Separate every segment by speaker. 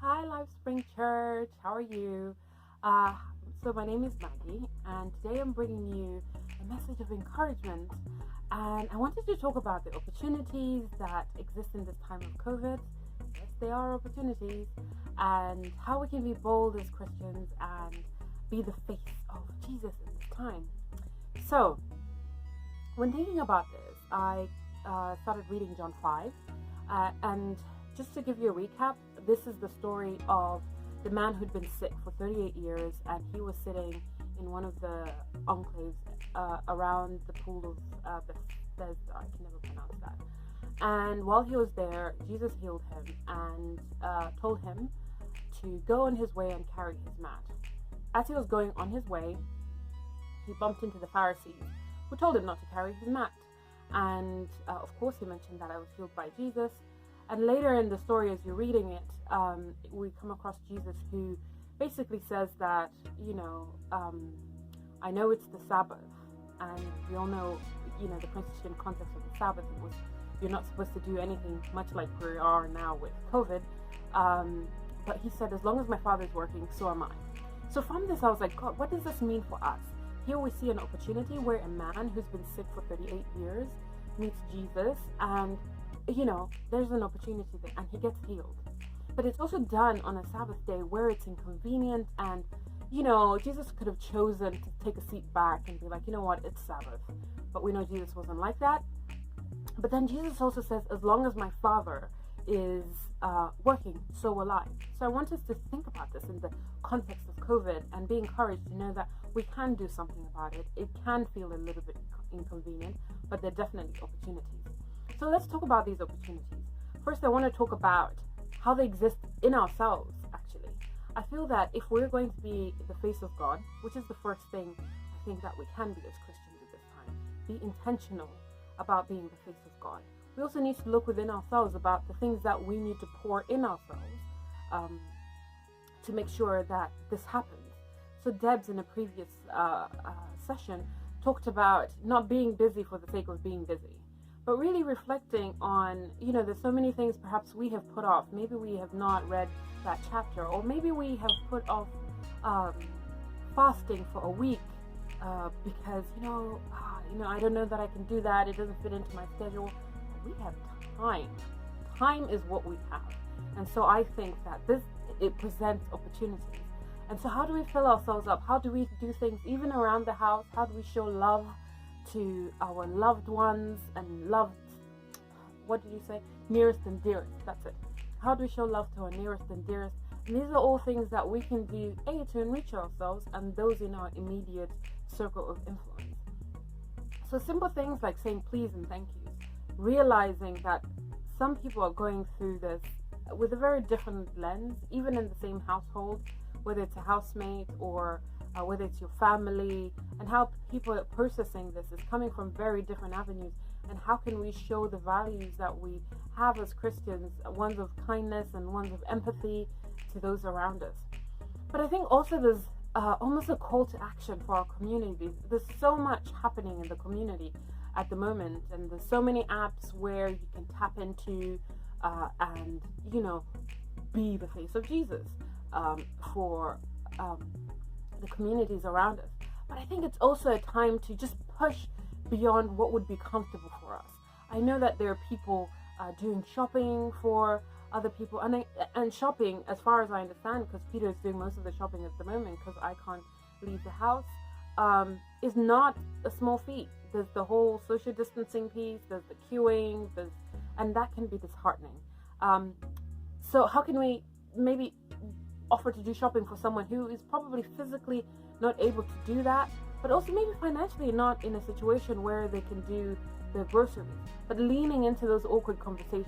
Speaker 1: Hi, Life Spring Church. How are you? Uh, so, my name is Maggie, and today I'm bringing you a message of encouragement. And I wanted to talk about the opportunities that exist in this time of COVID. Yes, they are opportunities, and how we can be bold as Christians and be the face of Jesus in this time. So, when thinking about this, I started reading John 5, and just to give you a recap, this is the story of the man who'd been sick for 38 years, and he was sitting in one of the enclaves around the pool of Bethesda. I can never pronounce that. And while he was there, Jesus healed him and told him to go on his way and carry his mat. As he was going on his way, he bumped into the Pharisees, who told him not to carry his mat. And of course, he mentioned that I was healed by Jesus. And later in the story, as you're reading it, we come across Jesus, who basically says that, I know it's the Sabbath, and we all know, the Christian context of the Sabbath was you're not supposed to do anything, much like we are now with COVID. But he said, as long as my Father's working, so am I. So from this, I was like, God, what does this mean for us? Here we see an opportunity where a man who's been sick for 38 years meets Jesus, and there's an opportunity there, and he gets healed. But it's also done on a Sabbath day where it's inconvenient, and Jesus could have chosen to take a seat back and be like, you know what, it's Sabbath. But we know Jesus wasn't like that. But then Jesus also says, as long as my Father is working, so will I. So I want us to think about this in the context of COVID and be encouraged to know that we can do something about it. It can feel a little bit inconvenient, but there are definitely opportunities. So let's talk about these opportunities. First, I want to talk about how they exist in ourselves, actually. I feel that if we're going to be the face of God, which is the first thing I think that we can be as Christians at this time, be intentional about being the face of God. We also need to look within ourselves about the things that we need to pour in ourselves to make sure that this happens. So Debs, in a previous session, talked about not being busy for the sake of being busy, but really reflecting on, there's so many things perhaps we have put off. Maybe we have not read that chapter, or maybe we have put off fasting for a week because, I don't know that I can do that. It doesn't fit into my schedule. But we have time. Time is what we have. And so I think that it presents opportunities. And so how do we fill ourselves up? How do we do things even around the house? How do we show love to our loved ones and nearest and dearest? That's it. How do we show love to our nearest and dearest? And these are all things that we can do, to enrich ourselves and those in our immediate circle of influence. So simple things like saying please and thank yous, realizing that some people are going through this with a very different lens, even in the same household, whether it's a housemate or whether it's your family, and how people are processing this is coming from very different avenues. And how can we show the values that we have as Christians, ones of kindness and ones of empathy to those around us? But I think also there's almost a call to action for our community. There's so much happening in the community at the moment, and there's so many apps where you can tap into and be the face of Jesus for the communities around us. But I think it's also a time to just push beyond what would be comfortable for us. I know that there are people doing shopping for other people, and shopping, as far as I understand, because Peter is doing most of the shopping at the moment because I can't leave the house, is not a small feat. There's the whole social distancing piece, there's the queuing, and that can be disheartening. So how can we maybe offer to do shopping for someone who is probably physically not able to do that, but also maybe financially not in a situation where they can do their groceries, but leaning into those awkward conversations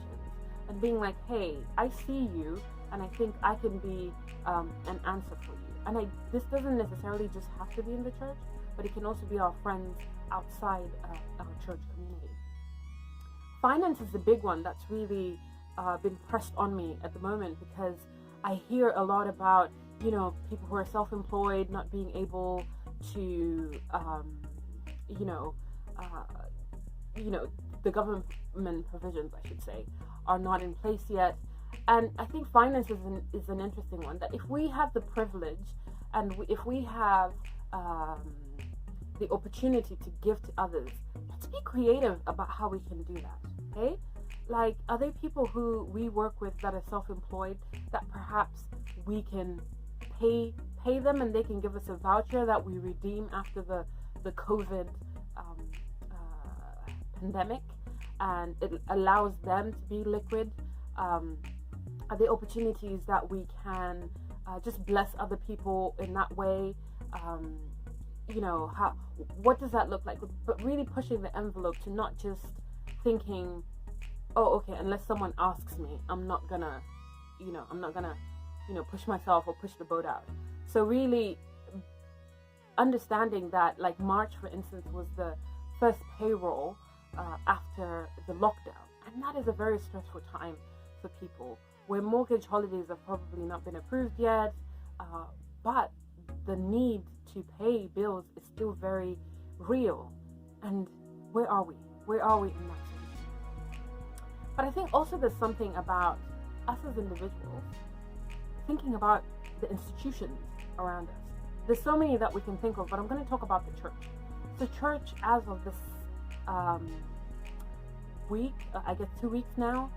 Speaker 1: and being like, hey, I see you, and I think I can be an answer for you. And this doesn't necessarily just have to be in the church, but it can also be our friends outside our church community. Finance is the big one that's really been pressed on me at the moment, because I hear a lot about, people who are self-employed not being able to, the government provisions, I should say, are not in place yet. And I think finance is an interesting one, that if we have the privilege and if we have the opportunity to give to others, let's be creative about how we can do that. Okay, like, are there people who we work with that are self-employed that perhaps we can pay them and they can give us a voucher that we redeem after the COVID pandemic, and it allows them to be liquid? Are there opportunities that we can just bless other people in that way? What does that look like? But really pushing the envelope to not just thinking, oh, okay, unless someone asks me, I'm not gonna push myself or push the boat out. So really understanding that, like, March, for instance, was the first payroll after the lockdown, and that is a very stressful time for people, where mortgage holidays have probably not been approved yet, but the need to pay bills is still very real. And where are we in that sense? But I think also there's something about us as individuals thinking about the institutions around us. There's so many that we can think of, but I'm going to talk about the church. The church, as of this week, I guess 2 weeks now,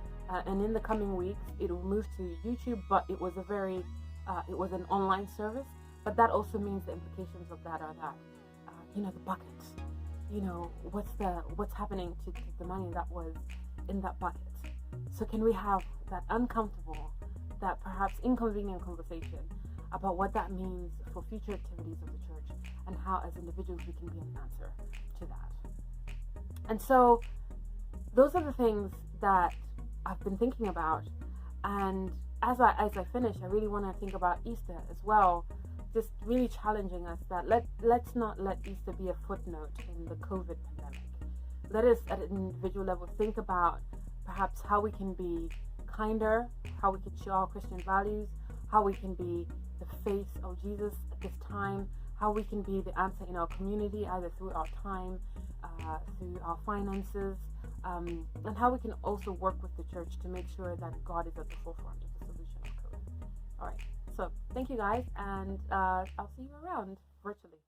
Speaker 1: and in the coming weeks, it will move to YouTube. But it was it was an online service. But that also means the implications of that are that, the buckets. What's happening to the money that was in that bucket? So can we have that uncomfortable, that perhaps inconvenient conversation about what that means for future activities of the church, and how as individuals we can be an answer to that? And so those are the things that I've been thinking about. And as I finish, I really want to think about Easter as well, just really challenging us that let's not let Easter be a footnote in the COVID pandemic. Let us, at an individual level, think about perhaps how we can be kinder, how we can show our Christian values, how we can be the face of Jesus at this time, how we can be the answer in our community, either through our time, through our finances, and how we can also work with the church to make sure that God is at the forefront of the solution of COVID. All right, so thank you guys, and I'll see you around virtually.